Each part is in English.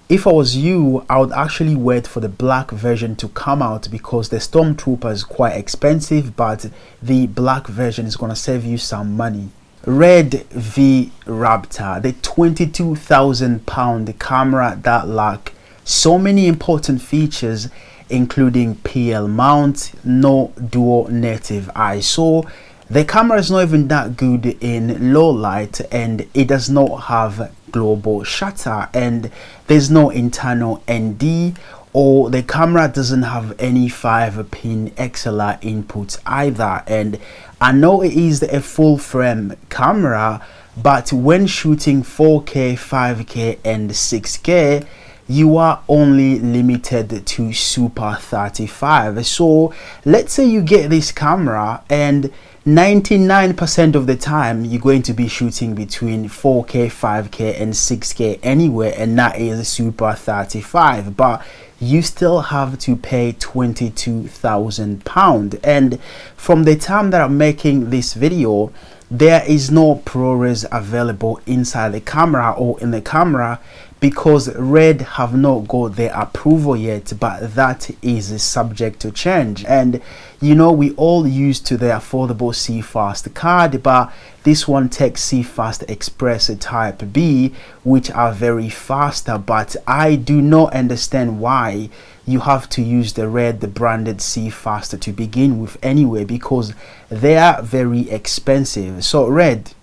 If I was you, I would actually wait for the black version to come out, because the Stormtrooper is quite expensive, but the black version is going to save you some money. RED V Raptor, the £22,000 camera that lack so many important features, including PL mount, no dual native ISO. The camera is not even that good in low light, and it does not have global shutter, and there's no internal ND, or the camera doesn't have any 5-pin XLR inputs either. And I know it is a full frame camera, but when shooting 4K, 5K and 6K, you are only limited to Super 35. So let's say you get this camera and 99% of the time you're going to be shooting between 4K, 5K and 6K anywhere, and that is Super 35, but you still have to pay £22,000. And from the time that I'm making this video, there is no ProRes available inside the camera or in the camera, because RED have not got their approval yet, but that is subject to change. And you know, we all used to the affordable CFast card, but this one takes CFast Express Type B, which are very faster. But I do not understand why you have to use the RED branded CFast to begin with anyway, because they are very expensive. So RED,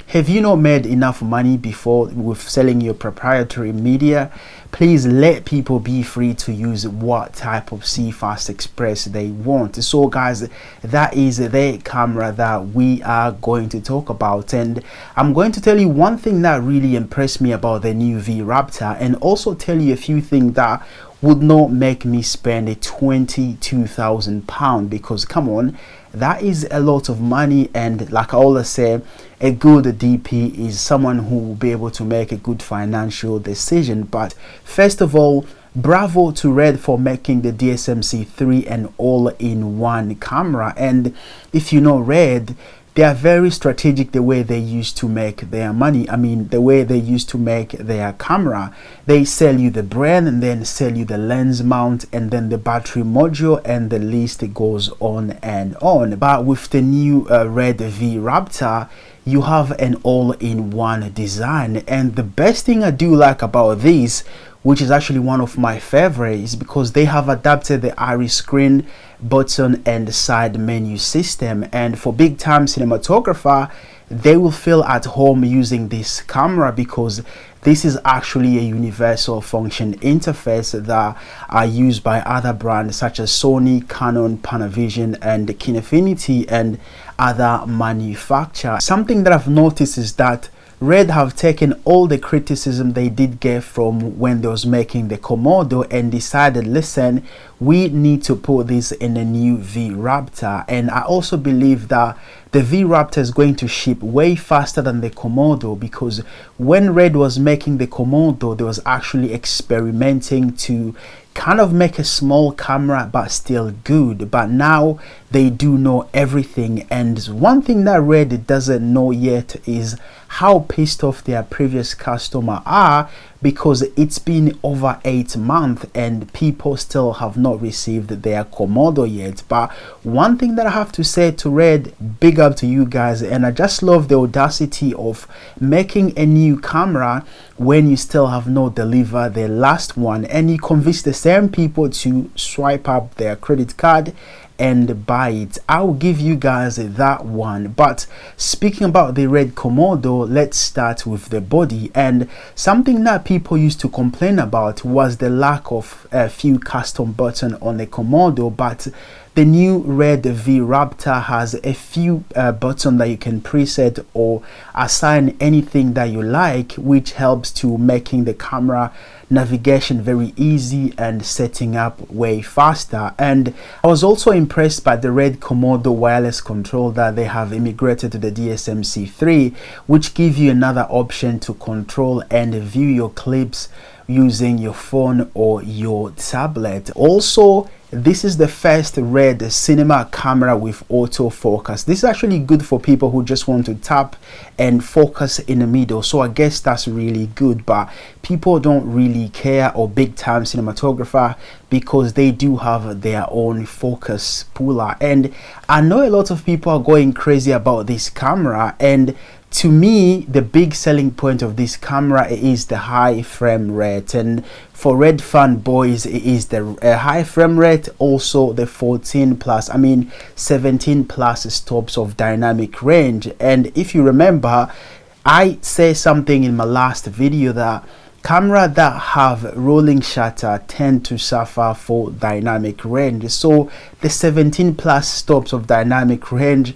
have you not made enough money before with selling your proprietary media? Please let people be free to use what type of CFast Express they want. So guys, that is the camera that we are going to talk about, and I'm going to tell you one thing that really impressed me about the new V Raptor, and also tell you a few things that would not make me spend £22,000, because come on, that is a lot of money. And like I always say, a good DP is someone who will be able to make a good financial decision. But first of all, bravo to RED for making the DSMC 3 an all-in-one camera. And if you know RED, they are very strategic the way they used to make their money. I mean, the way they used to make their camera. They sell you the brand and then sell you the lens mount and then the battery module, and the list goes on and on. But with the new RED V Raptor, you have an all-in-one design. And the best thing I do like about this, which is actually one of my favorites, because they have adapted the iris screen, button and side menu system. And for big time cinematographer, they will feel at home using this camera, because this is actually a universal function interface that are used by other brands such as Sony, Canon, Panavision and Kinefinity and other manufacturers. Something that I've noticed is that RED have taken all the criticism they did get from when they was making the Komodo and decided, listen, we need to put this in a new V Raptor. And I also believe that the V Raptor is going to ship way faster than the Komodo, because when RED was making the Komodo, they was actually experimenting to kind of make a small camera but still good. But now they do know everything, and one thing that RED doesn't know yet is how pissed off their previous customer are, because it's been over 8 months and people still have not received their Komodo yet. But one thing that I have to say to RED, big up to you guys. And I just love the audacity of making a new camera when you still have not delivered the last one, and you convince the same people to swipe up their credit card and buy it. I'll give you guys that one. But speaking about the RED Komodo, let's start with the body. And something that people used to complain about was the lack of a few custom buttons on the Komodo, but the new RED V Raptor has a few buttons that you can preset or assign anything that you like, which helps to making the camera navigation very easy and setting up way faster. And I was also impressed by the RED Komodo wireless control that they have immigrated to the DSMC 3, which give you another option to control and view your clips, using your phone or your tablet. Also, this is the first RED cinema camera with autofocus. This is actually good for people who just want to tap and focus in the middle, so I guess that's really good. But people don't really care, or big time cinematographer, because they do have their own focus puller. And I know a lot of people are going crazy about this camera, and to me, the big selling point of this camera is the high frame rate. And for RED fanboys, it is the high frame rate, also the 17 plus stops of dynamic range. And if you remember, I say something in my last video that camera that have rolling shutter tend to suffer for dynamic range. So the 17 plus stops of dynamic range,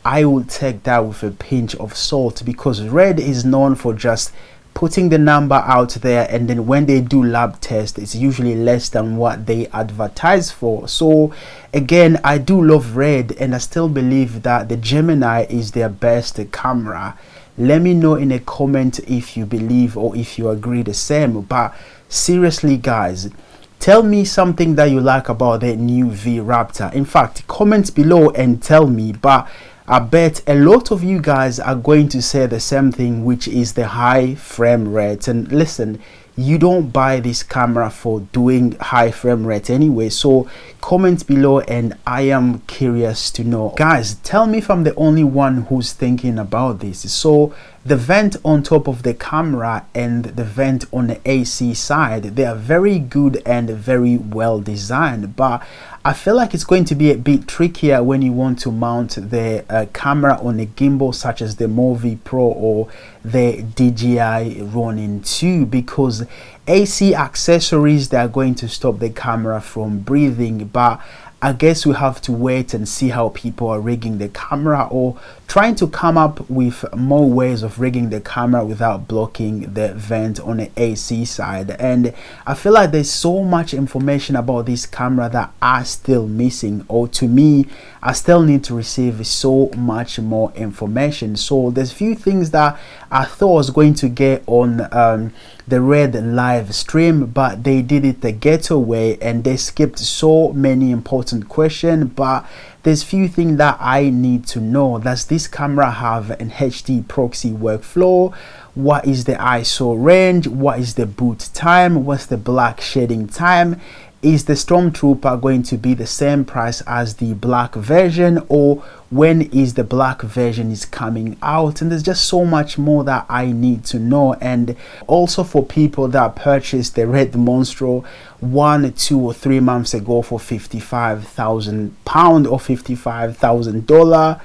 I will take that with a pinch of salt, because RED is known for just putting the number out there, and then when they do lab tests, it's usually less than what they advertise for. So again, I do love RED, and I still believe that the Gemini is their best camera. Let me know in a comment if you believe or if you agree the same. But seriously guys, tell me something that you like about the new V Raptor. In fact, comment below and tell me. But I bet a lot of you guys are going to say the same thing, which is the high frame rate. And listen, you don't buy this camera for doing high frame rate anyway, so comment below and I am curious to know. Guys, tell me if I'm the only one who's thinking about this. So the vent on top of the camera and the vent on the AC side, they are very good and very well designed, but I feel like it's going to be a bit trickier when you want to mount the camera on a gimbal such as the Movi Pro or the DJI Ronin 2, because AC accessories, they are going to stop the camera from breathing. But I guess we have to wait and see how people are rigging the camera, or trying to come up with more ways of rigging the camera without blocking the vent on the AC side. And I feel like there's so much information about this camera that are still missing, or to me, I still need to receive so much more information. So there's few things that I thought I was going to get on the RED live stream, but they did it the ghetto way and they skipped so many important questions. But there's few things that I need to know. Does this camera have an HD proxy workflow? What is the ISO range? What is the boot time? What's the black shading time? Is the Stormtrooper going to be the same price as the black version, or when is the black version is coming out? And there's just so much more that I need to know. And also for people that purchased the RED Monstro 1, 2 or 3 months ago for £55,000 or $55,000,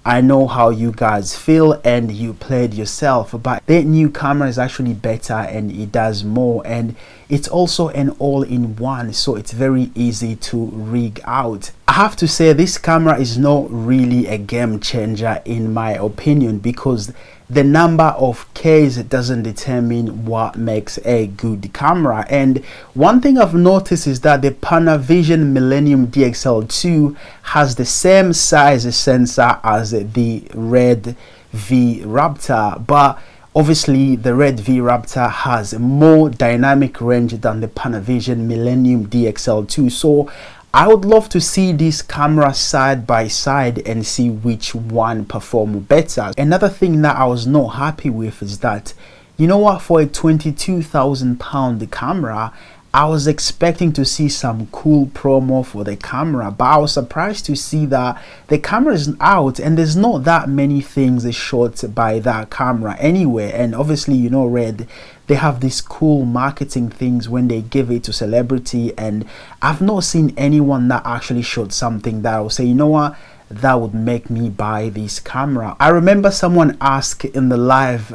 I know how you guys feel and you played yourself, but the new camera is actually better and it does more, and it's also an all-in-one, so it's very easy to rig out. I have to say this camera is not really a game changer in my opinion, because the number of Ks doesn't determine what makes a good camera. And one thing I've noticed is that the Panavision Millennium DXL2 has the same size sensor as the RED V Raptor, but obviously the RED V Raptor has more dynamic range than the Panavision Millennium DXL2. So I would love to see this camera side by side and see which one perform better. Another thing that I was not happy with is that, you know what, for a £22,000 camera, I was expecting to see some cool promo for the camera, but I was surprised to see that the camera is out and there's not that many things shot by that camera anyway. And obviously, you know, RED, they have these cool marketing things when they give it to celebrity, and I've not seen anyone that actually shot something that I will say, you know what, that would make me buy this camera. I remember someone asked in the live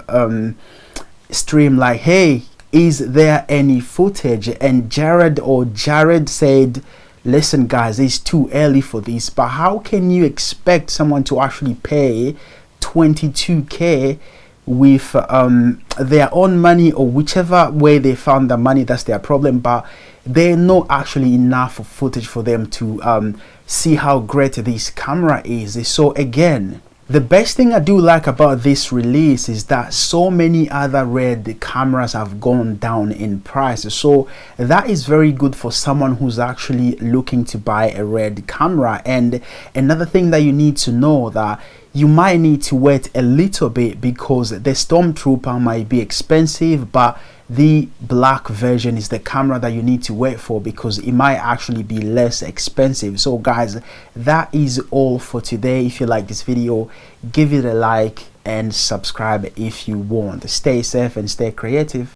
stream, like, hey, is there any footage? And Jared said, listen guys, it's too early for this, but how can you expect someone to actually pay 22k with their own money, or whichever way they found the money, that's their problem, but they're not actually enough footage for them to see how great this camera is. So again, The best thing I do like about this release is that so many other RED cameras have gone down in price, so that is very good for someone who's actually looking to buy a RED camera. And another thing that you need to know, that you might need to wait a little bit because the Stormtrooper might be expensive, but the black version is the camera that you need to wait for because it might actually be less expensive. So guys, that is all for today. If you like this video, give it a like and subscribe if you want. Stay safe and stay creative.